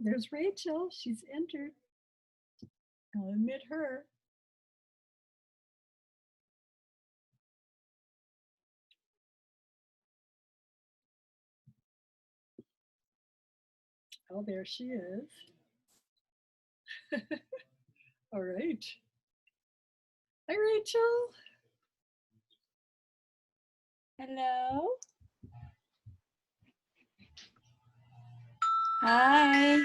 there's Rachel. She's entered. I'll admit her. Oh, there she is. All right. Hi, Rachel. Hello. Hi.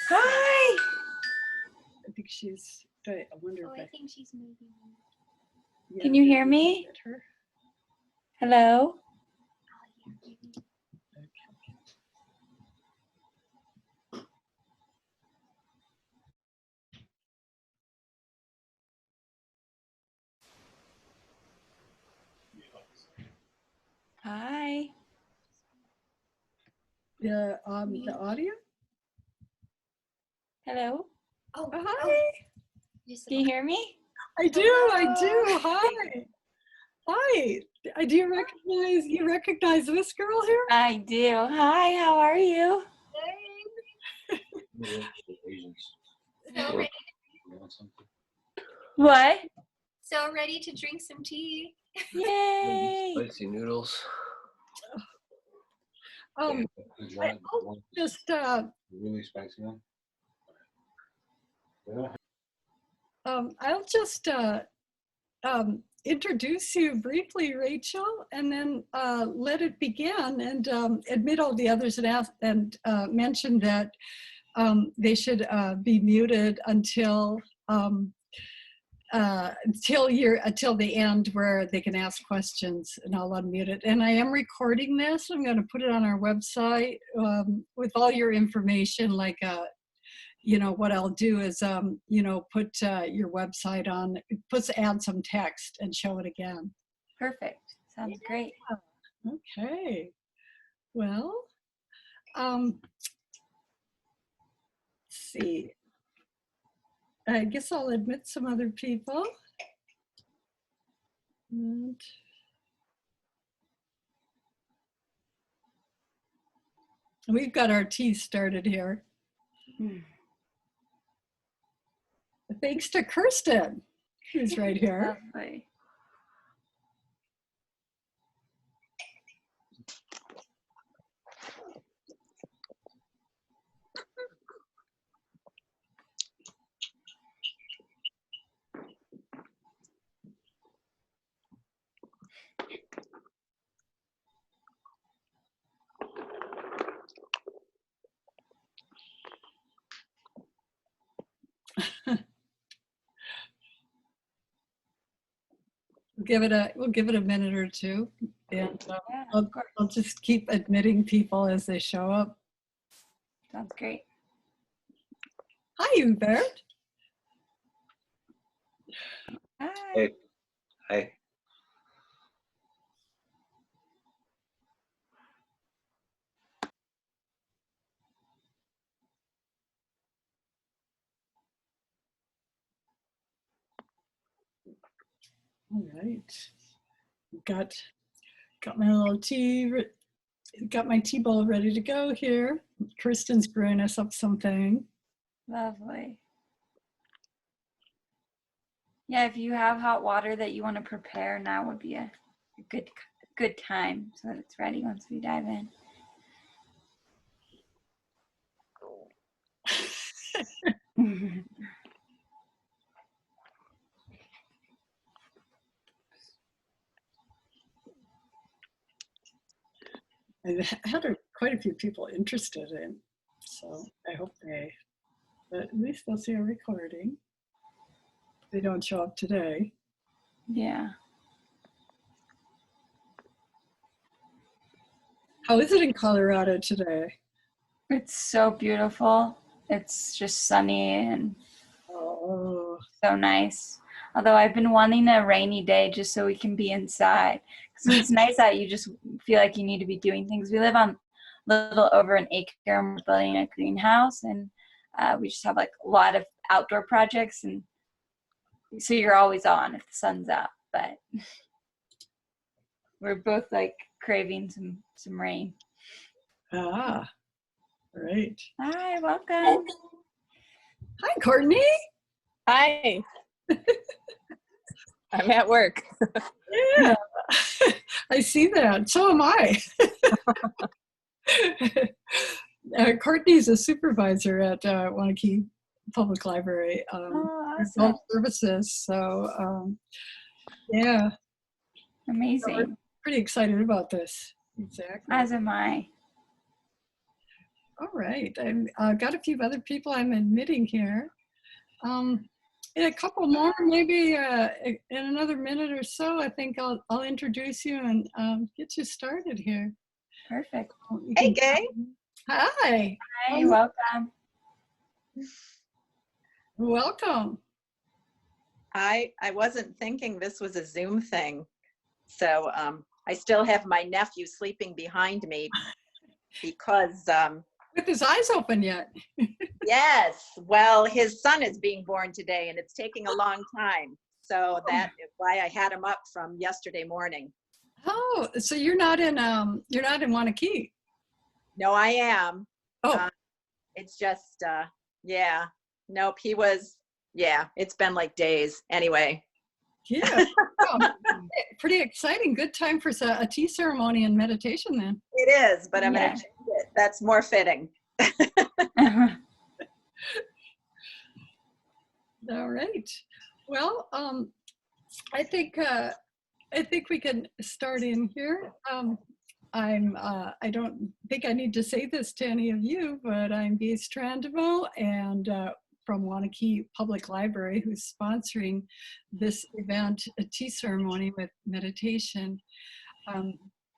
Hi. I think she's, I wonder if I think she's moving. Yeah, can you hear me? her. Hello. Hi. The audio? Hello. Oh, hi. Can you hear me? I do. Hi. Hi. Do you recognize this girl here? I do. Hi, how are you? So ready, What? so ready to drink some tea. Yay. Spicy noodles. I'll just Really spicy one? I'll just introduce you briefly, Rachel, and then let it begin, and admit all the others and mention that they should be muted until the end, where they can ask questions, and I'll unmute it. And I am recording this. I'm going to put it on our website with all your information. Like, what I'll do is, put your website on. Add some text and show it again. Perfect. Sounds great. Okay. Well, let's see. I guess I'll admit some other people. And we've got our tea started here. Thanks to Kirsten, who's right here. Lovely. We'll give it a minute or two, and I'll just keep admitting people as they show up. Sounds great. Hi, Hubert. Hi. Hey. Hi. All right. Got my little tea. Got my tea bowl ready to go here. Kirsten's brewing us up something. Lovely. Yeah, if you have hot water that you want to prepare, now would be a good time so that it's ready once we dive in. I had quite a few people interested in, so I hope but at least they'll see a recording. They don't show up today. Yeah. How is it in Colorado today? It's so beautiful. It's just sunny and so nice. Although I've been wanting a rainy day just so we can be inside. Because it's nice that you just feel like you need to be doing things. We live on a little over an acre and we're building a greenhouse, and we just have like a lot of outdoor projects, and so you're always on if the sun's out. But we're both like craving some rain. Ah. Great. Hi, welcome. Hi, Courtney. Hi. I'm at work. Yeah, I see that. So am I. Courtney's a supervisor at Waunakee Public Library, Oh, for awesome. adult services. So, yeah, Amazing. pretty excited about this. Exactly. As am I. All right. I've got a few other people I'm admitting here. In a couple more, maybe in another minute or so, I think I'll introduce you and get you started here. Perfect. You Hey, can- Gay. Hi. Hi, welcome. Welcome. I wasn't thinking this was a Zoom thing. So I still have my nephew sleeping behind me because, With his eyes open yet. yes, well, his son is being born today and it's taking a long time. So that is why I had him up from yesterday morning. Oh, so you're not in Waunakee. No, I am. Oh, It's just, yeah, nope, it's been like days. Anyway, yeah. Oh, pretty exciting. Good time for a tea ceremony and meditation then. it is, but I'm Yeah. going to change it. That's more fitting. All right. Well, I think we can start in here. I don't think I need to say this to any of you, but I'm Gay Strandevo and from Waunakee Public Library, who's sponsoring this event, a tea ceremony with meditation,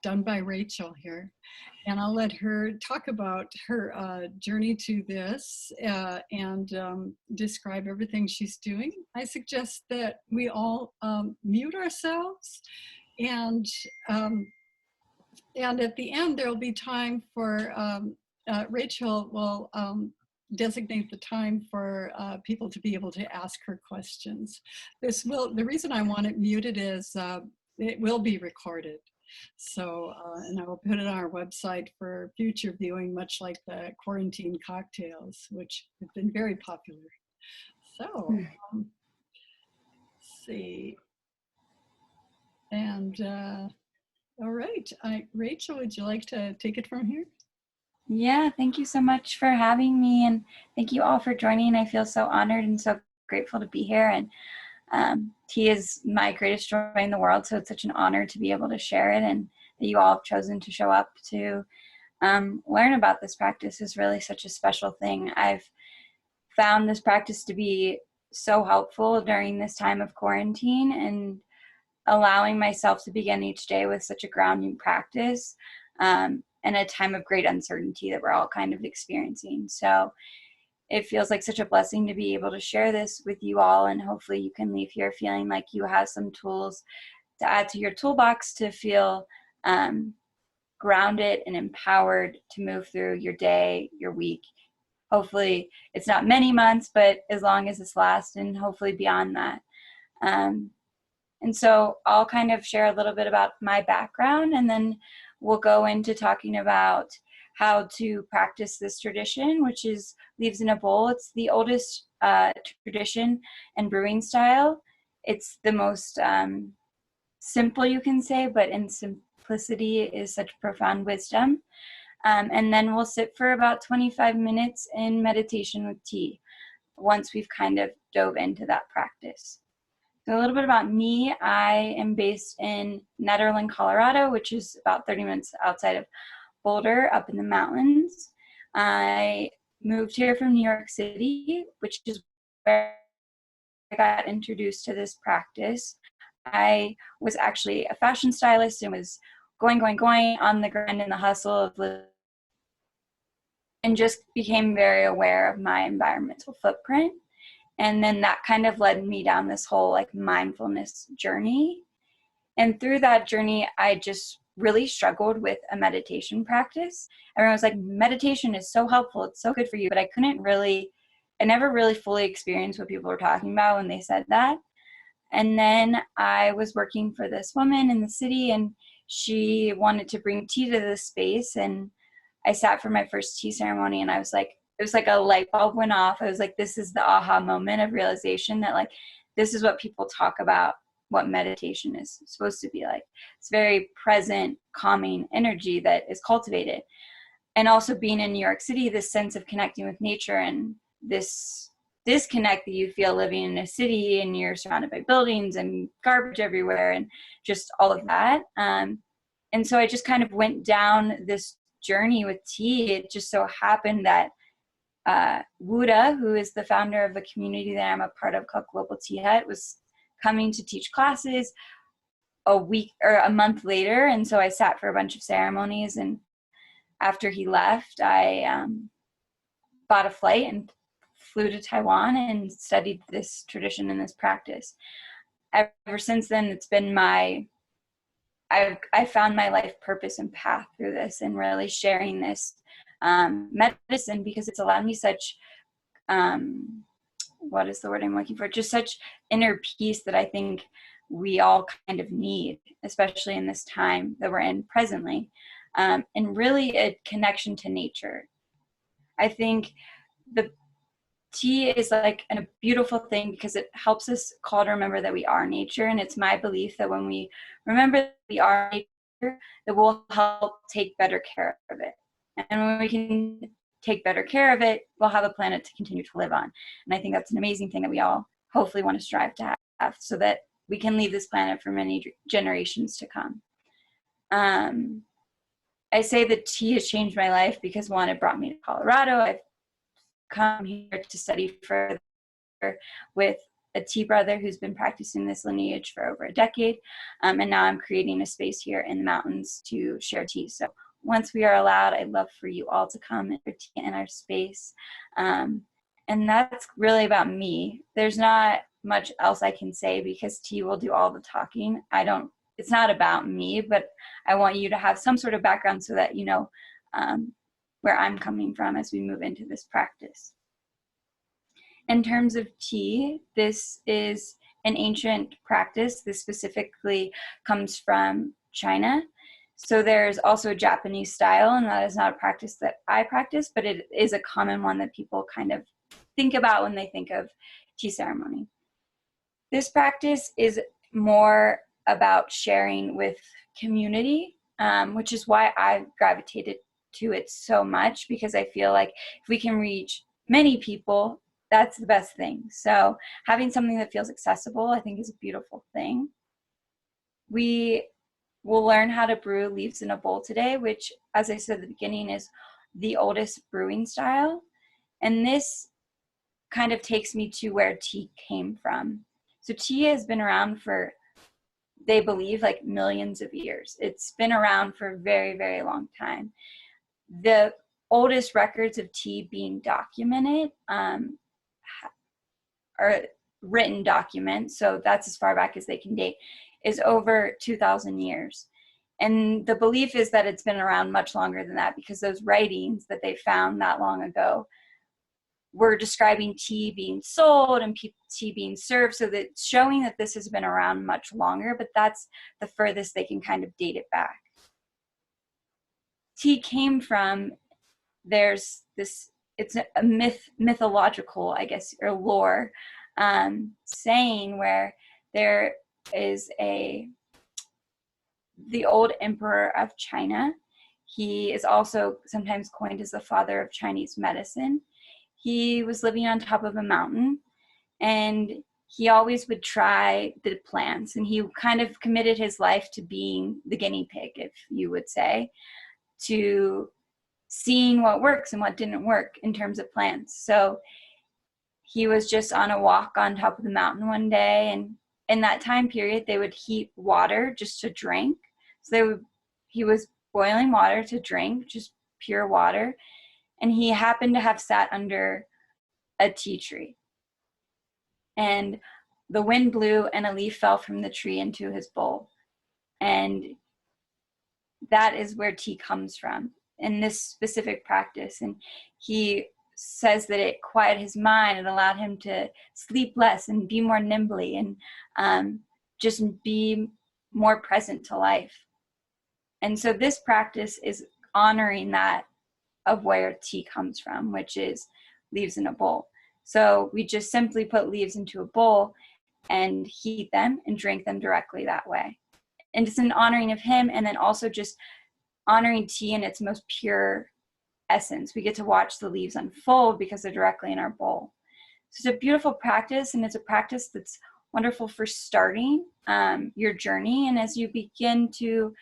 done by Rachel here. And I'll let her talk about her journey to this and describe everything she's doing. I suggest that we all mute ourselves, and at the end there'll be time for Rachel will designate the time for people to be able to ask her questions. The reason I want it muted is it will be recorded. So, and I will put it on our website for future viewing, much like the quarantine cocktails, which have been very popular. So, let's see. And all right, Rachel, would you like to take it from here? Yeah, thank you so much for having me, and thank you all for joining. I feel so honored and so grateful to be here, and tea is my greatest joy in the world, so it's such an honor to be able to share it, and that you all have chosen to show up to learn about this practice is really such a special thing. I've found this practice to be so helpful during this time of quarantine, and allowing myself to begin each day with such a grounding practice and a time of great uncertainty that we're all kind of experiencing. So it feels like such a blessing to be able to share this with you all, and hopefully you can leave here feeling like you have some tools to add to your toolbox to feel grounded and empowered to move through your day, your week. Hopefully it's not many months, but as long as this lasts, and hopefully beyond that. And so I'll kind of share a little bit about my background, and then we'll go into talking about how to practice this tradition, which is leaves in a bowl. It's the oldest tradition and brewing style. It's the most simple, you can say, but in simplicity is such profound wisdom. And then we'll sit for about 25 minutes in meditation with tea once we've kind of dove into that practice. So a little bit about me. I am based in Nederland, Colorado, which is about 30 minutes outside of Boulder, up in the mountains. I moved here from New York City, which is where I got introduced to this practice. I was actually a fashion stylist and was going on the grind and the hustle of living, and just became very aware of my environmental footprint. And then that kind of led me down this whole like mindfulness journey. And through that journey, I just really struggled with a meditation practice. Everyone was like, meditation is so helpful. It's so good for you. But I never really fully experienced what people were talking about when they said that. And then I was working for this woman in the city, and she wanted to bring tea to this space. And I sat for my first tea ceremony, and I was like, it was like a light bulb went off. I was like, this is the aha moment of realization that like, this is what people talk about, what meditation is supposed to be like. It's very present, calming energy that is cultivated. And also being in New York City, this sense of connecting with nature and this disconnect that you feel living in a city and you're surrounded by buildings and garbage everywhere and just all of that. And so I just kind of went down this journey with tea. It just so happened that Wuda, who is the founder of a community that I'm a part of called Global Tea Hut, was coming to teach classes a week or a month later. And so I sat for a bunch of ceremonies, and after he left, I bought a flight and flew to Taiwan and studied this tradition and this practice. Ever since then, it's been I found my life purpose and path through this, and really sharing this medicine, because it's allowed me such, what is the word I'm looking for? Just such inner peace that I think we all kind of need, especially in this time that we're in presently, and really a connection to nature. I think the tea is like a beautiful thing because it helps us call to remember that we are nature. And it's my belief that when we remember that we are nature, that we'll help take better care of it. And when we can take better care of it, we'll have a planet to continue to live on. And I think that's an amazing thing that we all hopefully want to strive to have, so that we can leave this planet for many generations to come. I say that tea has changed my life because, one, it brought me to Colorado. I've come here to study further with a tea brother who's been practicing this lineage for over a decade. And now I'm creating a space here in the mountains to share tea. So once we are allowed, I'd love for you all to come and share tea in our space. And that's really about me. There's not much else I can say because tea will do all the talking. It's not about me, but I want you to have some sort of background so that you know where I'm coming from as we move into this practice. In terms of tea, this is an ancient practice. This specifically comes from China. So there's also a Japanese style, and that is not a practice that I practice, but it is a common one that people kind of think about when they think of tea ceremony. This practice is more about sharing with community, which is why I gravitated to it so much, because I feel like if we can reach many people, that's the best thing. So having something that feels accessible, I think, is a beautiful thing. We will learn how to brew leaves in a bowl today, which, as I said at the beginning, is the oldest brewing style. And this kind of takes me to where tea came from. So tea has been around for, they believe, like millions of years. It's been around for a very, very long time. The oldest records of tea being documented are written documents, so that's as far back as they can date, is over 2,000 years. And the belief is that it's been around much longer than that, because those writings that they found that long ago were describing tea being sold and tea being served, so that it's showing that this has been around much longer, but that's the furthest they can kind of date it back. Tea came from, there's this, it's a mythological, I guess, or lore, saying where there is the old emperor of China. He is also sometimes coined as the father of Chinese medicine. He was living on top of a mountain, and he always would try the plants, and he kind of committed his life to being the guinea pig, if you would say, to seeing what works and what didn't work in terms of plants. So he was just on a walk on top of the mountain one day, and in that time period, they would heat water just to drink. So he was boiling water to drink, just pure water, and he happened to have sat under a tea tree. And the wind blew and a leaf fell from the tree into his bowl. And that is where tea comes from, in this specific practice. And he says that it quieted his mind and allowed him to sleep less and be more nimbly and just be more present to life. And so this practice is honoring that of where tea comes from, which is leaves in a bowl. So we just simply put leaves into a bowl and heat them and drink them directly that way. And it's an honoring of him, and then also just honoring tea in its most pure essence. We get to watch the leaves unfold because they're directly in our bowl. So it's a beautiful practice, and it's a practice that's wonderful for starting your journey. And as you begin to,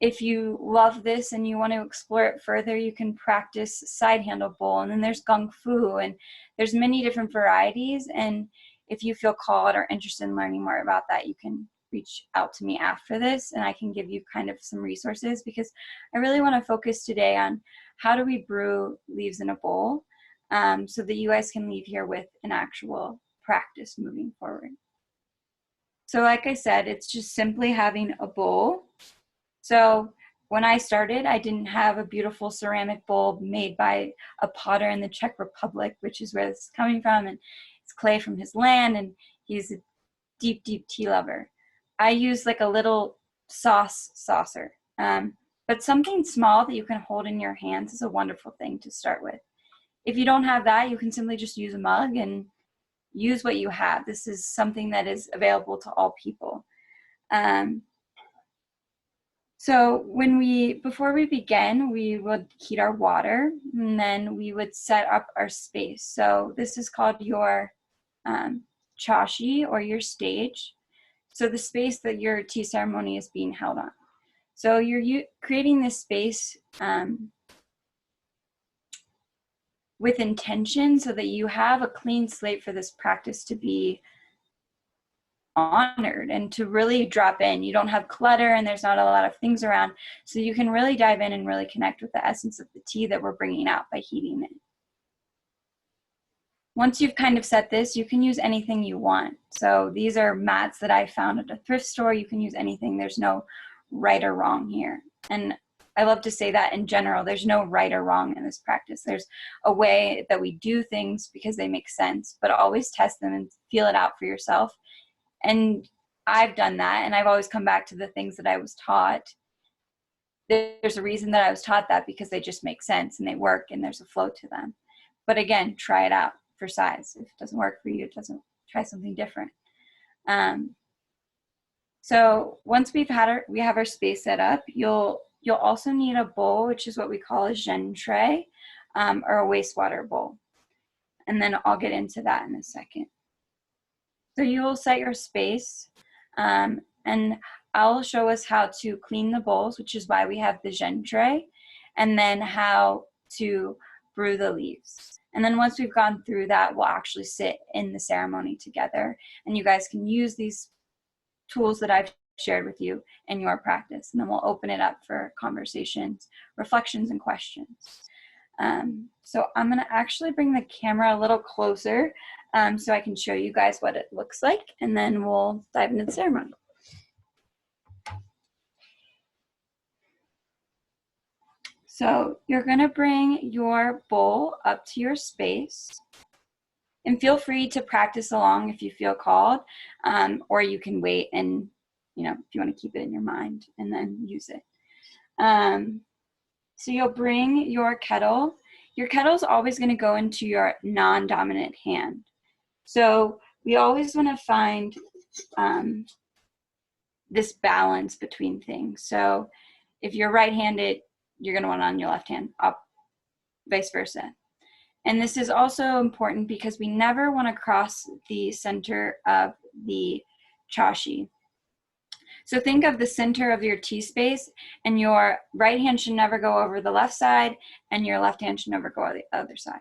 if you love this and you want to explore it further, you can practice side handle bowl, and then there's gung fu, and there's many different varieties. And if you feel called or interested in learning more about that, you can reach out to me after this, and I can give you kind of some resources, because I really want to focus today on how do we brew leaves in a bowl, so that you guys can leave here with an actual practice moving forward. So like I said, it's just simply having a bowl. So when I started, I didn't have a beautiful ceramic bowl made by a potter in the Czech Republic, which is where this is coming from, and it's clay from his land, and he's a deep, deep tea lover. I use like a little saucer, but something small that you can hold in your hands is a wonderful thing to start with. If you don't have that, you can simply just use a mug and use what you have. This is something that is available to all people. So before we begin, we would heat our water, and then we would set up our space. So this is called your chashi, or your stage. So the space that your tea ceremony is being held on. So you're creating this space with intention, so that you have a clean slate for this practice to be honored and to really drop in. You don't have clutter, and there's not a lot of things around, so you can really dive in and really connect with the essence of the tea that we're bringing out by heating it. Once you've kind of set this, you can use anything you want. So these are mats that I found at a thrift store. You can use anything. There's no right or wrong here. And I love to say that in general, there's no right or wrong in this practice. There's a way that we do things because they make sense, but always test them and feel it out for yourself. And I've done that, and I've always come back to the things that I was taught. There's a reason that I was taught that, because they just make sense and they work and there's a flow to them. But again, try it out for size. If it doesn't work for you, try something different. So once we have our space set up, you'll also need a bowl, which is what we call a zhen tray, or a wastewater bowl. And then I'll get into that in a second. So you will set your space, and I'll show us how to clean the bowls, which is why we have the zhen tray, and then how to brew the leaves. And then once we've gone through that, we'll actually sit in the ceremony together, and you guys can use these tools that I've shared with you in your practice. And then we'll open it up for conversations, reflections, and questions. So I'm going to actually bring the camera a little closer so I can show you guys what it looks like, and then we'll dive into the ceremony. So you're going to bring your bowl up to your space, and feel free to practice along if you feel called, or you can wait and, if you want to keep it in your mind and then use it. So you'll bring your kettle. Your kettle is always going to go into your non-dominant hand. So we always want to find this balance between things. So if you're right-handed, you're going to want it on your left hand, up, vice versa. And this is also important because we never want to cross the center of the chashi. So think of the center of your tea space, and your right hand should never go over the left side, and your left hand should never go over the other side.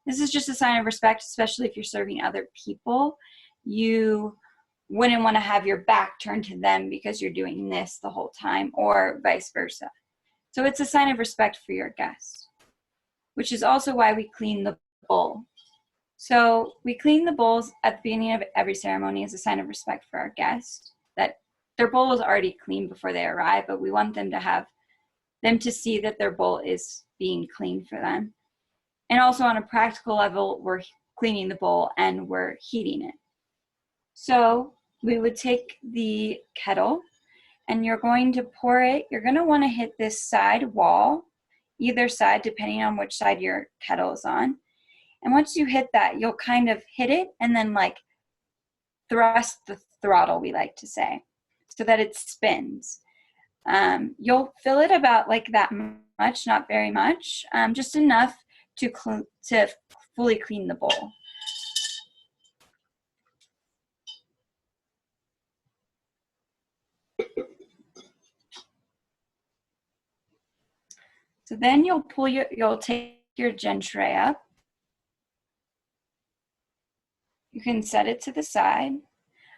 This is just a sign of respect, especially if you're serving other people. You wouldn't want to have your back turned to them because you're doing this the whole time, or vice versa. So it's a sign of respect for your guest, which is also why we clean the bowl. So we clean the bowls at the beginning of every ceremony as a sign of respect for our guest, that their bowl is already clean before they arrive, but we want them to see that their bowl is being cleaned for them. And also on a practical level, we're cleaning the bowl and we're heating it. So we would take the kettle, and you're going to pour it. You're going to want to hit this side wall. either side, depending on which side your kettle is on. And once you hit that, you'll kind of hit it and then like thrust the throttle, we like to say, so that it spins. You'll fill it about like that much, not very much, just enough to fully clean the bowl. So then you'll take your gin tray up. You can set it to the side.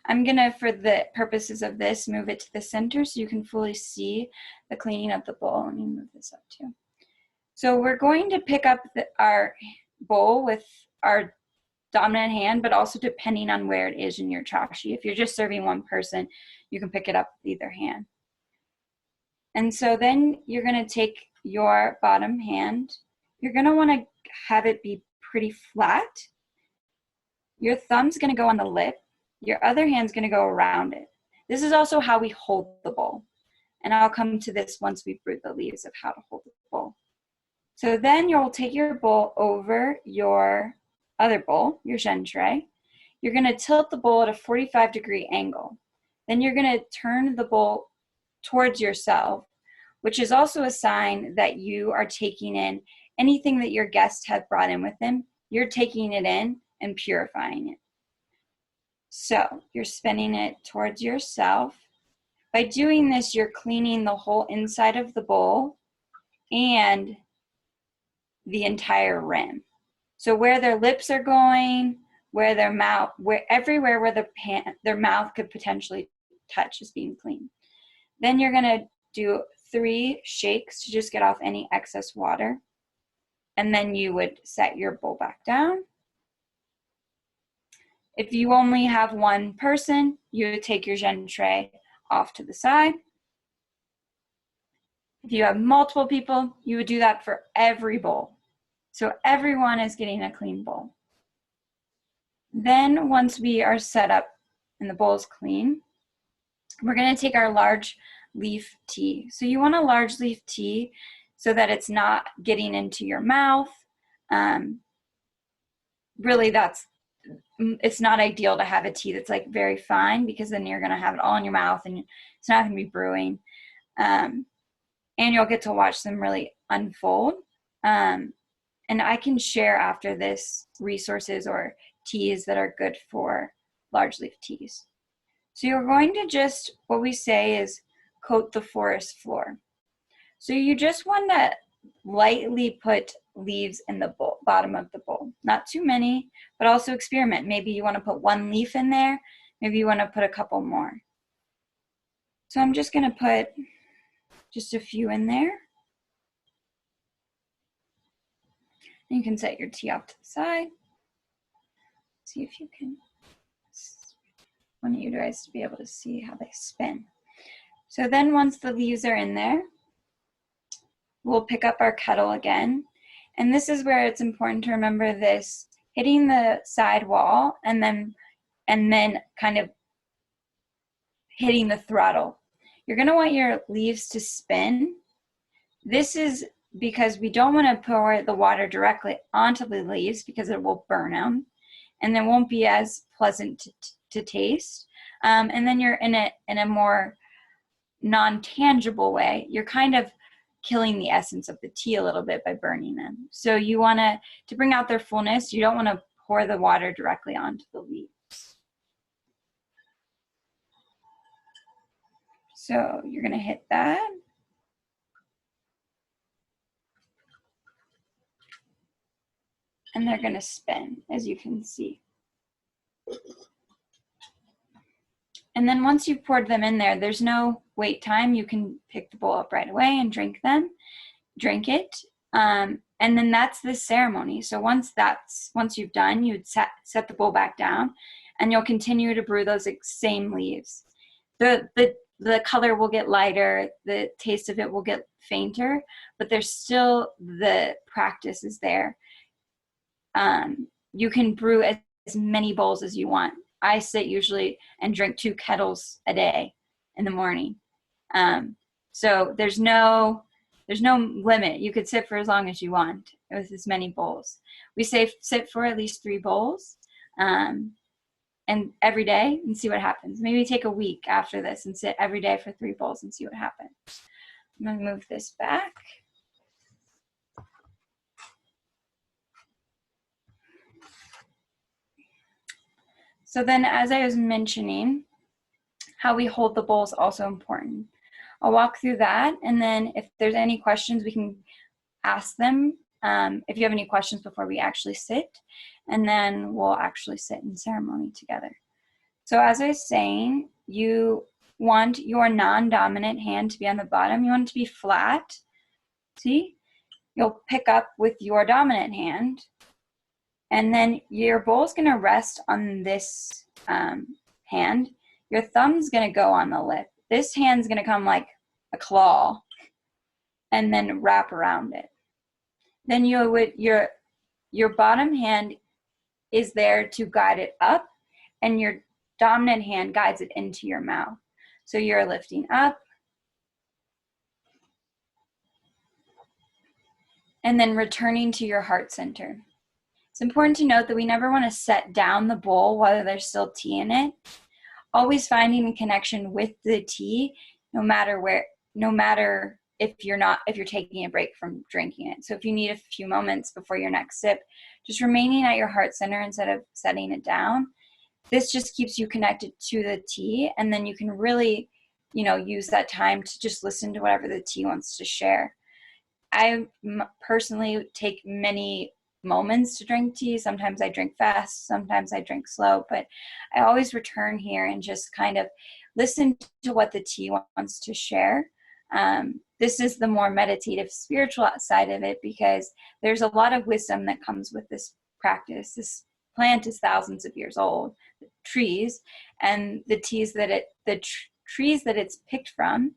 I'm gonna, for the purposes of this, move it to the center so you can fully see the cleaning of the bowl. Let me move this up too. So we're going to pick up our bowl with our dominant hand, but also depending on where it is in your chashi. If you're just serving one person, you can pick it up with either hand. And so then you're gonna take your bottom hand. You're gonna wanna have it be pretty flat. Your thumb's gonna go on the lip. Your other hand's gonna go around it. This is also how we hold the bowl. And I'll come to this once we've brewed the leaves of how to hold the bowl. So then you'll take your bowl over your other bowl, your gin tray. You're gonna tilt the bowl at a 45-degree angle. Then you're gonna turn the bowl towards yourself, which is also a sign that you are taking in anything that your guests have brought in with them. You're taking it in and purifying it. So you're spinning it towards yourself. By doing this, you're cleaning the whole inside of the bowl and the entire rim. So where their lips are going, where their mouth, everywhere where their mouth could potentially touch is being cleaned. Then you're gonna do 3 shakes to just get off any excess water. And then you would set your bowl back down. If you only have one person, you would take your gin tray off to the side. If you have multiple people, you would do that for every bowl. So everyone is getting a clean bowl. Then once we are set up and the bowl is clean, we're gonna take our large leaf tea. So you want a large leaf tea so that it's not getting into your mouth. Really, it's not ideal to have a tea that's like very fine, because then you're gonna have it all in your mouth and it's not gonna be brewing. And you'll get to watch them really unfold. And I can share after this resources or teas that are good for large leaf teas. So you're going to just, what we say is coat the forest floor. So you just want to lightly put leaves in the bowl, bottom of the bowl. Not too many, but also experiment. Maybe you want to put 1 leaf in there. Maybe you want to put a couple more. So I'm just going to put just a few in there. And you can set your tea off to the side. See if you can, I want you guys to be able to see how they spin. So then once the leaves are in there, we'll pick up our kettle again. And this is where it's important to remember this, hitting the side wall and then kind of hitting the throttle. You're gonna want your leaves to spin. This is because we don't want to pour the water directly onto the leaves because it will burn them and it won't be as pleasant to taste. And then you're in a more non-tangible way. You're kind of killing the essence of the tea a little bit by burning them. So you want to bring out their fullness, you don't want to pour the water directly onto the leaves. So you're going to hit that. And they're going to spin, as you can see. And then once you've poured them in there, there's no wait time. You can pick the bowl up right away and drink it. And then that's the ceremony. So once you've done, you'd set the bowl back down and you'll continue to brew those same leaves. The color will get lighter, the taste of it will get fainter, but there's still, the practice is there. You can brew as many bowls as you want. I sit usually and drink 2 kettles a day in the morning. So there's no There's no limit. You could sit for as long as you want with as many bowls. We say sit for at least 3 bowls, and every day, and see what happens. Maybe take a week after this and sit every day for 3 bowls and see what happens. I'm gonna move this back. So then, as I was mentioning, how we hold the bowl is also important. I'll walk through that, and then if there's any questions, we can ask them. If you have any questions before we actually sit, and then we'll actually sit in ceremony together. So as I was saying, you want your non-dominant hand to be on the bottom. You want it to be flat. See? You'll pick up with your dominant hand, and then your bowl is going to rest on this hand. Your thumb's going to go on the lip. This hand's going to come like a claw and then wrap around it. Then your bottom hand is there to guide it up, and your dominant hand guides it into your mouth. So you're lifting up and then returning to your heart center. It's important to note that we never want to set down the bowl while there's still tea in it. Always finding a connection with the tea, no matter if you're taking a break from drinking it. So if you need a few moments before your next sip, just remaining at your heart center instead of setting it down. This just keeps you connected to the tea, and then you can really, use that time to just listen to whatever the tea wants to share. I personally take many moments to drink tea. Sometimes I drink fast, sometimes I drink slow, but I always return here and just kind of listen to what the tea wants to share. This is the more meditative, spiritual side of it, because there's a lot of wisdom that comes with this practice. This plant is thousands of years old, the trees, and the trees that it's picked from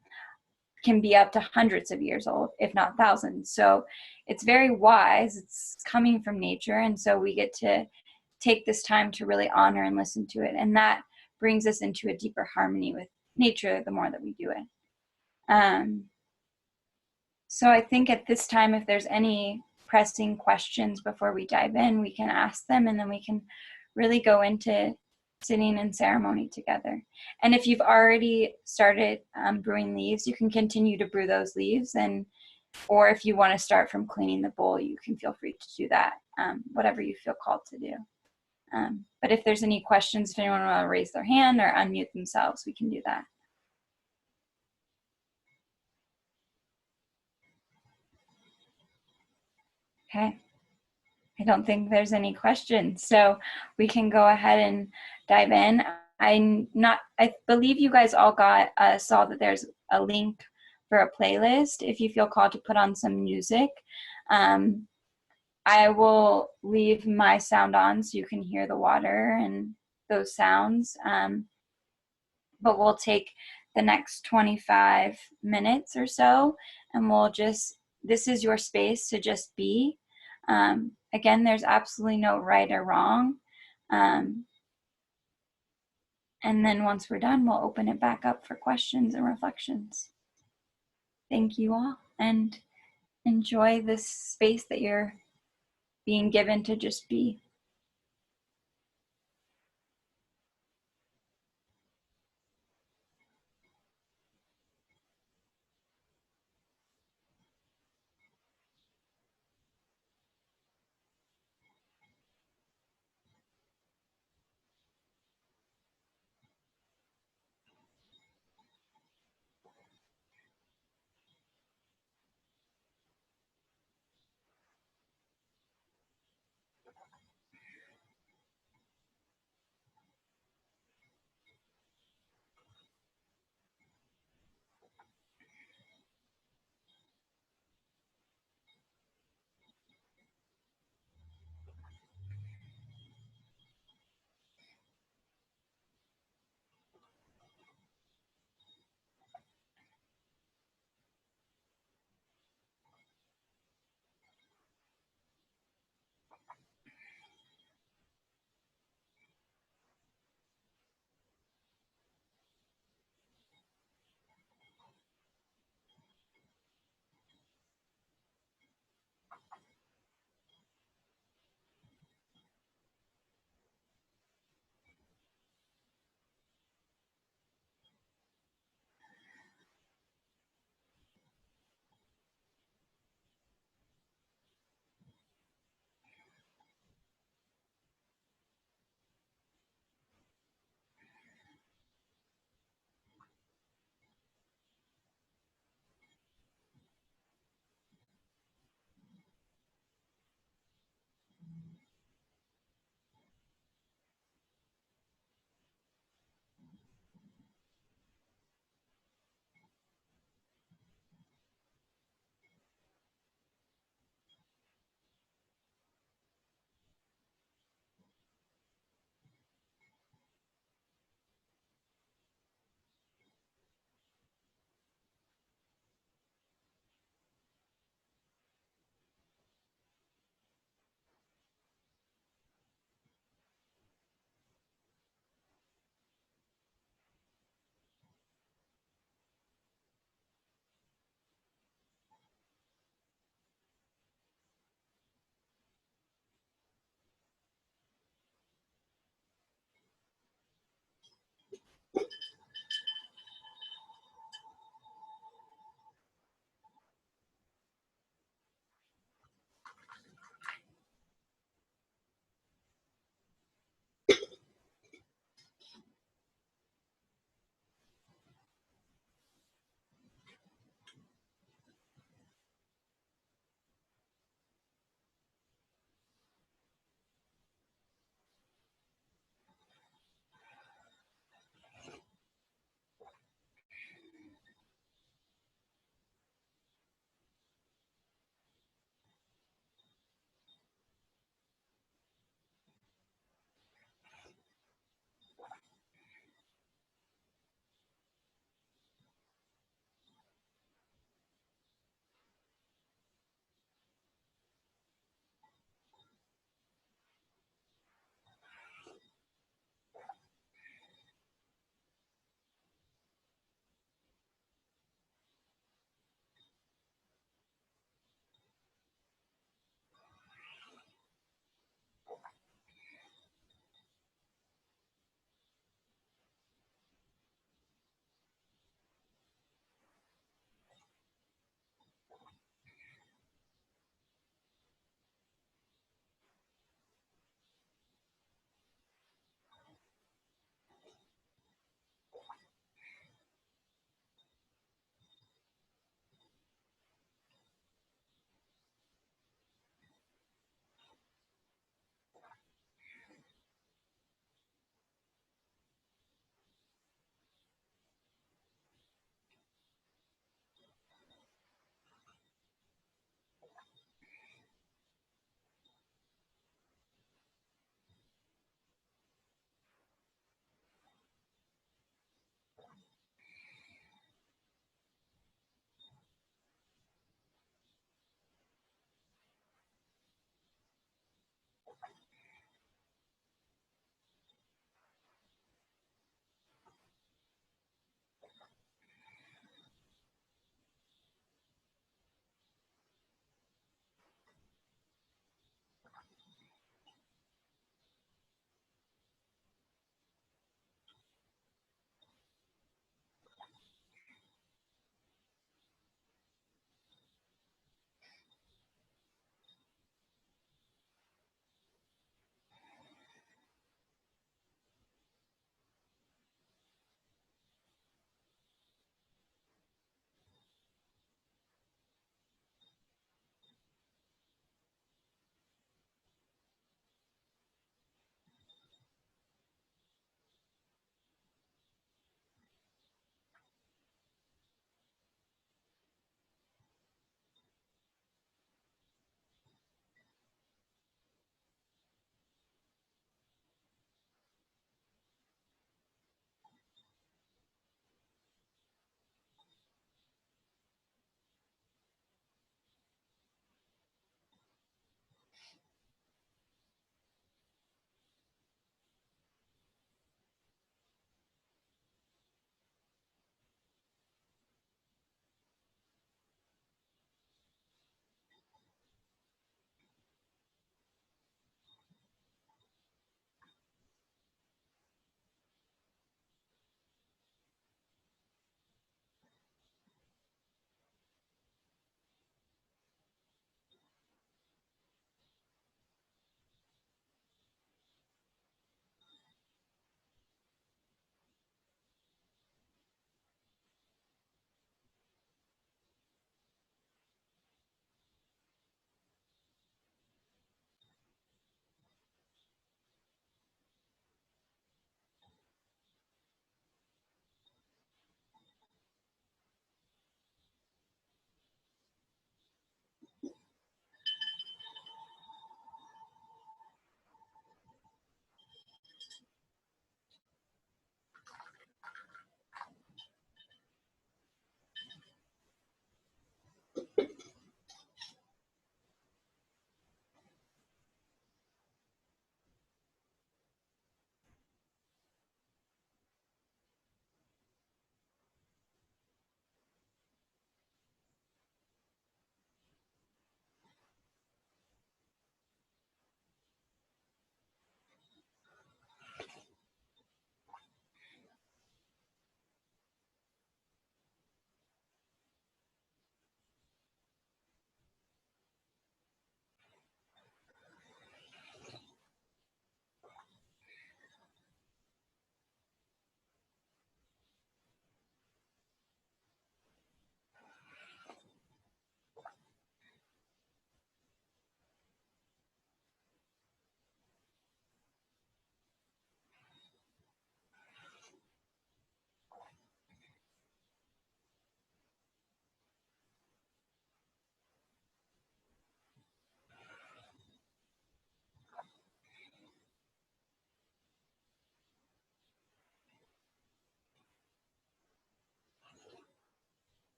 can be up to hundreds of years old, if not thousands. So it's very wise. It's coming from nature, and so we get to take this time to really honor and listen to it, and that brings us into a deeper harmony with nature the more that we do it. So I think at this time, if there's any pressing questions before we dive in, we can ask them, and then we can really go into sitting in ceremony together. And if you've already started brewing leaves, you can continue to brew those leaves, or if you want to start from cleaning the bowl, you can feel free to do that, whatever you feel called to do. But if there's any questions, if anyone want to raise their hand or unmute themselves, we can do that. Okay. I don't think there's any questions, so we can go ahead and dive in. I believe you guys all saw that there's a link for a playlist if you feel called to put on some music. I will leave my sound on so you can hear the water and those sounds, but we'll take the next 25 minutes or so, and this is your space to just be. Again, there's absolutely no right or wrong. And then once we're done, we'll open it back up for questions and reflections. Thank you all, and enjoy this space that you're being given to just be.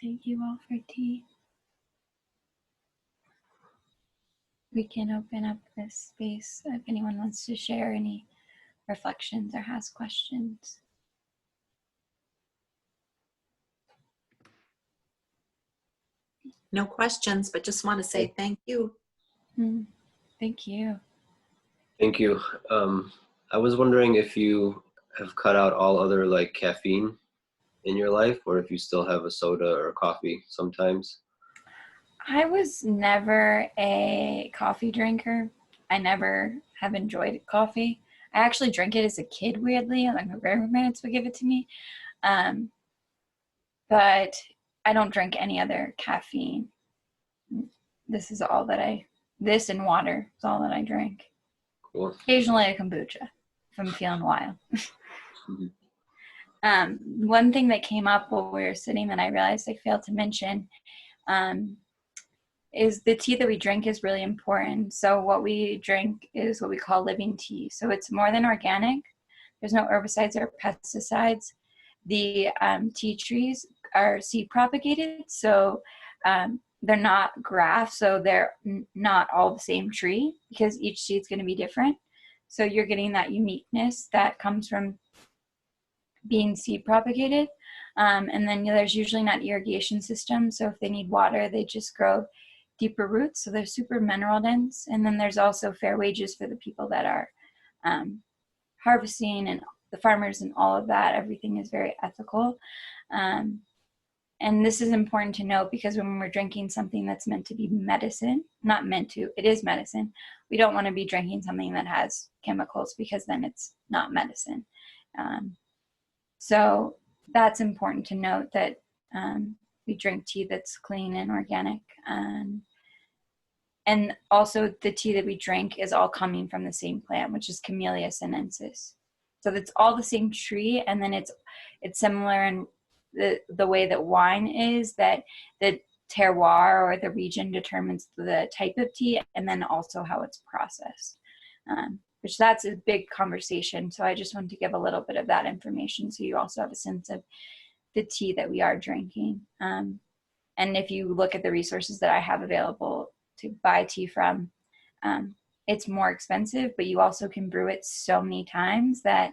Thank you all for tea. We can open up this space if anyone wants to share any reflections or has questions. No questions, but just want to say thank you. Thank you. Thank you. I was wondering if you have cut out all other like caffeine in your life, or if you still have a soda or coffee sometimes. I was never a coffee drinker. I never have enjoyed coffee. I actually drank it as a kid, weirdly. Like my grandparents would give it to me. But I don't drink any other caffeine. This is all that this and water is all that I drink. Cool. Occasionally a kombucha if I'm feeling wild. One thing that came up while we were sitting that I realized I failed to mention is the tea that we drink is really important. So what we drink is what we call living tea. So it's more than organic. There's no herbicides or pesticides. The tea trees are seed propagated, so they're not graft, so they're not all the same tree because each seed's going to be different. So you're getting that uniqueness that comes from being seed propagated. And then there's usually not irrigation system, so if they need water, they just grow deeper roots, so they're super mineral dense. And then there's also fair wages for the people that are harvesting, and the farmers and all of that. Everything is very ethical. And this is important to note because when we're drinking something that's meant to be medicine, not meant to, it is medicine, we don't want to be drinking something that has chemicals because then it's not medicine. So that's important to note, that we drink tea that's clean and organic. And also the tea that we drink is all coming from the same plant, which is Camellia sinensis. So it's all the same tree, and then it's similar in the way that wine is, that the terroir or the region determines the type of tea, and then also how it's processed, which that's a big conversation. So I just wanted to give a little bit of that information so you also have a sense of the tea that we are drinking. And if you look at the resources that I have available to buy tea from, it's more expensive, but you also can brew it so many times that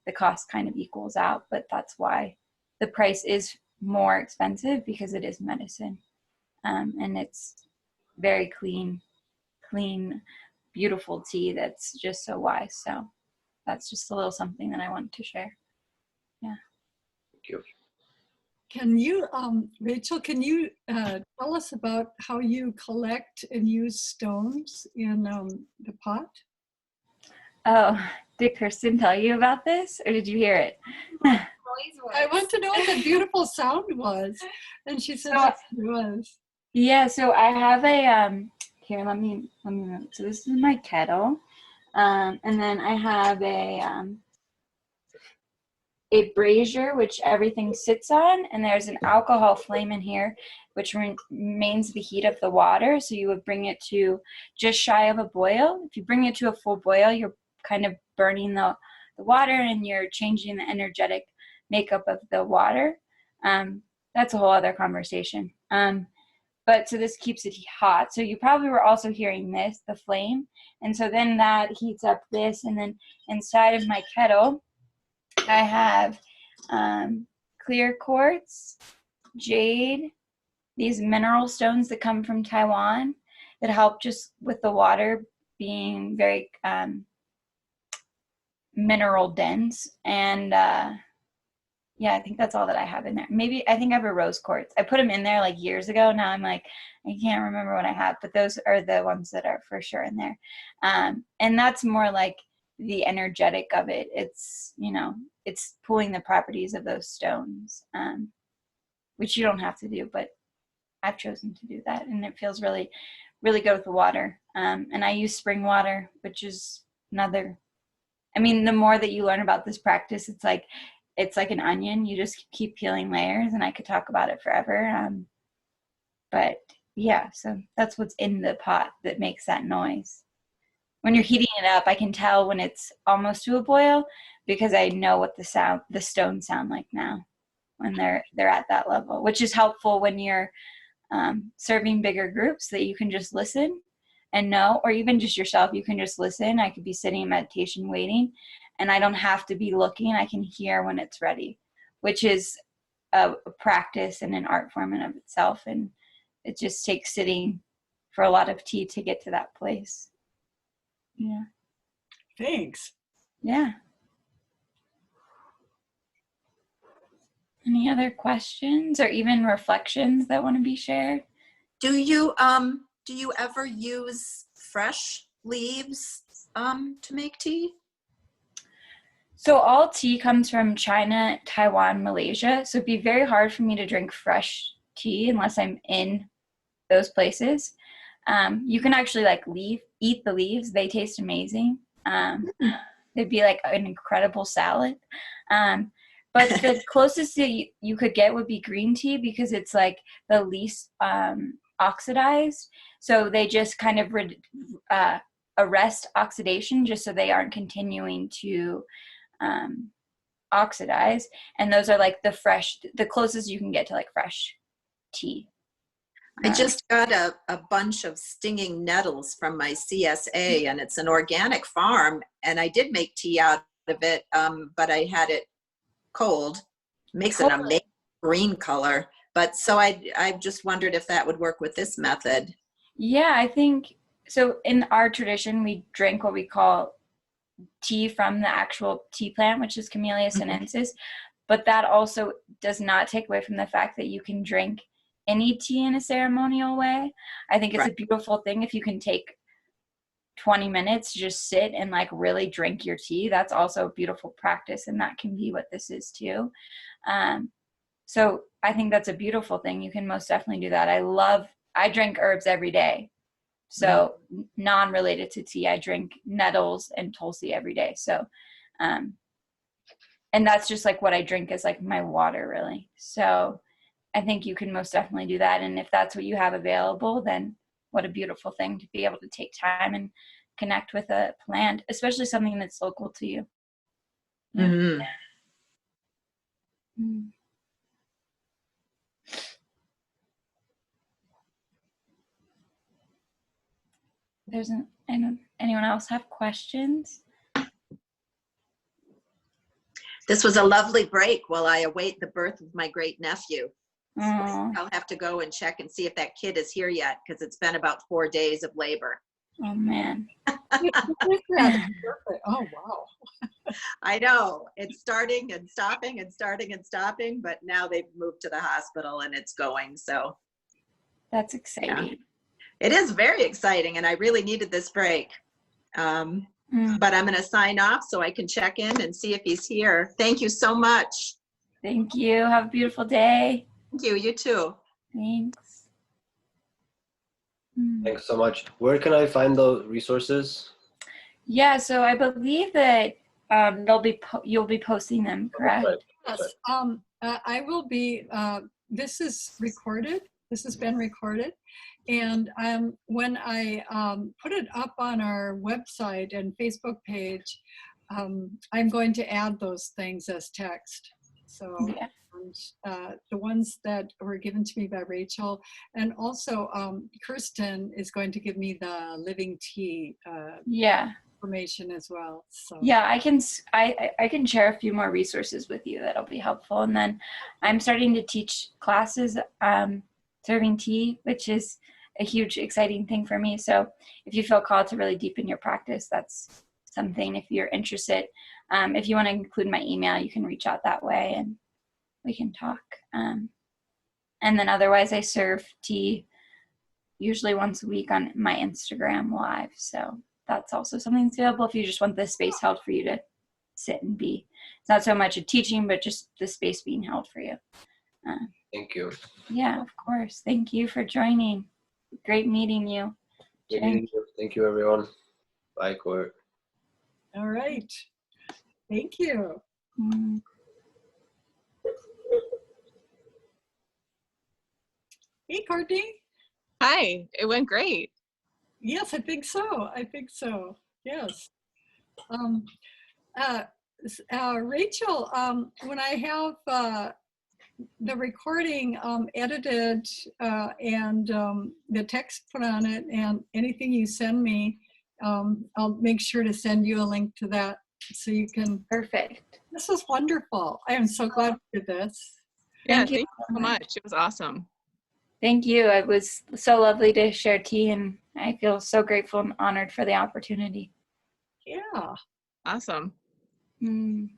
the cost kind of equals out. But that's why the price is more expensive, because it is medicine. And it's very clean, beautiful tea that's just so wise. So that's just a little something that I wanted to share. Yeah. Thank you. Can you, Rachel, can you tell us about how you collect and use stones in the pot? Oh, did Kirsten tell you about this, or did you hear it? I want to know what the beautiful sound was. And she said yes, it was. Yeah, so I have a, here, let me move. So this is my kettle. And then I have a brazier, which everything sits on, and there's an alcohol flame in here, which remains the heat of the water. So you would bring it to just shy of a boil. If you bring it to a full boil, you're kind of burning the water, and you're changing the energetic makeup of the water. That's a whole other conversation. But so this keeps it hot. So you probably were also hearing this, the flame. And so then that heats up this, and then inside of my kettle, I have clear quartz, jade, these mineral stones that come from Taiwan that help just with the water being very mineral dense. And yeah, I think that's all that I have in there. Maybe, I think I have a rose quartz. I put them in there like years ago. Now I'm like, I can't remember what I have, but those are the ones that are for sure in there. And that's more like the energetic of it. It's, you know, it's pulling the properties of those stones, which you don't have to do, but I've chosen to do that. And it feels really, really good with the water. And I use spring water, which is another, I mean, the more that you learn about this practice, it's like an onion. You just keep peeling layers, and I could talk about it forever. But yeah, so that's what's in the pot that makes that noise. When you're heating it up, I can tell when it's almost to a boil because I know what the stones sound like now. when they're at that level, which is helpful when you're serving bigger groups, that you can just listen and know, or even just yourself, you can just listen. I could be sitting in meditation waiting, and I don't have to be looking. I can hear when it's ready, which is a practice and an art form in of itself. And it just takes sitting for a lot of tea to get to that place. Yeah. Thanks. Yeah. Any other questions or even reflections that want to be shared? Do you ever use fresh leaves to make tea? So all tea comes from China, Taiwan, Malaysia. So it'd be very hard for me to drink fresh tea unless I'm in those places. You can actually like eat the leaves. They taste amazing. They'd be like an incredible salad. But the closest that you could get would be green tea, because it's like the least oxidized. So they just kind of arrest oxidation just so they aren't continuing to oxidize. And those are like the closest you can get to like fresh tea. I just got a bunch of stinging nettles from my CSA, and it's an organic farm, and I did make tea out of it, but I had it cold. Makes an amazing green color. But so I just wondered if that would work with this method. Yeah, I think so. In our tradition, we drink what we call tea from the actual tea plant, which is Camellia sinensis. But that also does not take away from the fact that you can drink any tea in a ceremonial way. I think it's a beautiful thing if you can take 20 minutes to just sit and like really drink your tea. That's also a beautiful practice, and that can be what this is too. So I think that's a beautiful thing. You can most definitely do that. I drink herbs every day. So non-related to tea, I drink nettles and tulsi every day. So, and that's just like what I drink is like my water really. So I think you can most definitely do that. And if that's what you have available, then what a beautiful thing to be able to take time and connect with a plant, especially something that's local to you. Yeah. Mm-hmm. Mm. Anyone else have questions? This was a lovely break while I await the birth of my great nephew. So Oh, I'll have to go and check and see if that kid is here yet, because it's been about 4 days of labor. oh man. Perfect. Oh, wow. I know, it's starting and stopping and starting and stopping, but now they've moved to the hospital and it's going. So That's exciting. it is very exciting, and I really needed this break. But I'm going to sign off so I can check in and see if he's here. Thank you so much. Thank you. Have a beautiful day. Thank you. You too. Thanks. Thanks so much. Where can I find the resources? Yeah, so I believe that you'll be posting them, correct? Right. Yes, I will be, this is recorded. This has been recorded. And when I put it up on our website and Facebook page, I'm going to add those things as text. So Yeah. the ones that were given to me by Rachel, and also Kirsten is going to give me the living tea Yeah. information as well. So Yeah, I can share a few more resources with you that'll be helpful. And then I'm starting to teach classes serving tea, which is a huge exciting thing for me. So if you feel called to really deepen your practice, that's something. If you're interested, if you want to include my email, you can reach out that way and we can talk. And then otherwise I serve tea usually once a week on my Instagram live. So that's also something that's available if you just want the space held for you to sit and be. It's not so much a teaching, but just the space being held for you. Thank you. Yeah, of course. Thank you for joining. Great meeting you. Good meeting you. Thank you, everyone. Bye, Court. all right. Thank you. Mm. Hey, Courtney. Hi, it went great. Yes, I think so. I think so. Yes. Rachel, when I have the recording edited and the text put on it, and anything you send me, I'll make sure to send you a link to that so you can. Perfect. This is wonderful. I am so glad we did this. Yeah, Thank you thank you so much. It was awesome. Thank you. It was so lovely to share tea, and I feel so grateful and honored for the opportunity. Yeah. Awesome. Mm.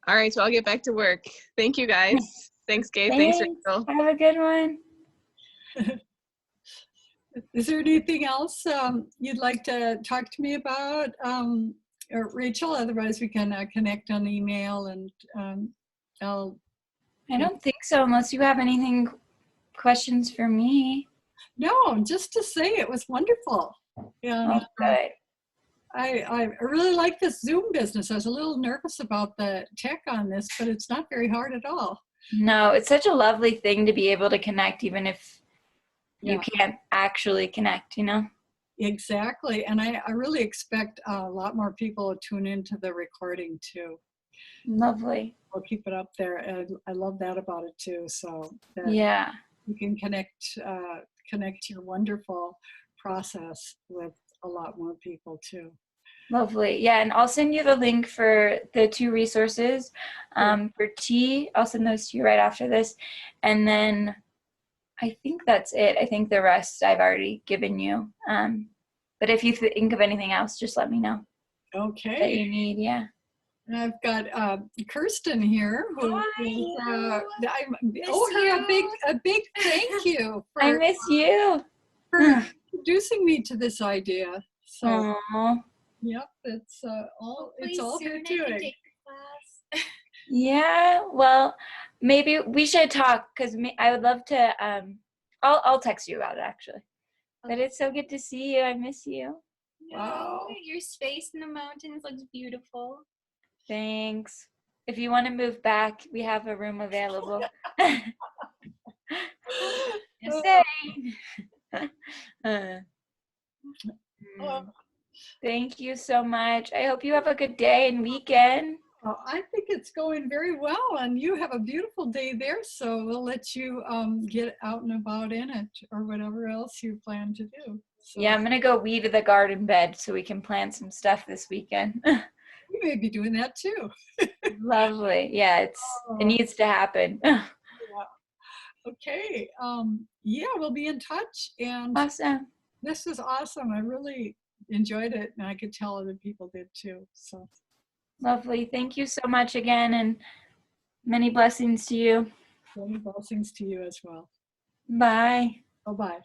All right, so I'll get back to work. Thank you guys. Thanks, Gabe. Thanks, Rachel. Have a good one. Is there anything else you'd like to talk to me about, or Rachel? Otherwise, we can connect on email, and I'll. I don't think so, unless you have anything, questions for me. No, just to say it was wonderful. And Oh, good. I really like this Zoom business. I was a little nervous about the tech on this, but it's not very hard at all. No, it's such a lovely thing to be able to connect, even if you Yeah. can't actually connect, you know? Exactly. And I really expect a lot more people to tune into the recording too. Lovely. We'll keep it up there. And I love that about it too. So that Yeah. you can connect your wonderful process with a lot more people too. Lovely. Yeah, and I'll send you the link for the 2 resources. For tea, I'll send those to you right after this. And then I think that's it. I think the rest I've already given you. But if you think of anything else, just let me know that Okay. you need. Yeah. And I've got Kirsten here, who Hi. a big thank you I for, miss you. for introducing me to this idea. So Aww. yep, it's all her soon I can doing. take the class. Yeah. Well, maybe we should talk, because I would love to. I'll text you about it actually. But it's so good to see you. I miss you. Wow. Your space in the mountains looks beautiful. Thanks. If you want to move back, we have a room available. Just saying. Thank you so much. I hope you have a good day and weekend. I think it's going very well, and you have a beautiful day there, so we'll let you get out and about in it, or whatever else you plan to do. So Yeah, I'm going to go weed the garden bed so we can plant some stuff this weekend. you may be doing that too. Lovely. Yeah, it needs to happen. Yeah. Okay. Yeah, we'll be in touch, and Awesome. this is awesome. I really enjoyed it, and I could tell other people did too. So Lovely. Thank you so much again, and many blessings to you. many blessings to you as well. Bye. Bye-bye.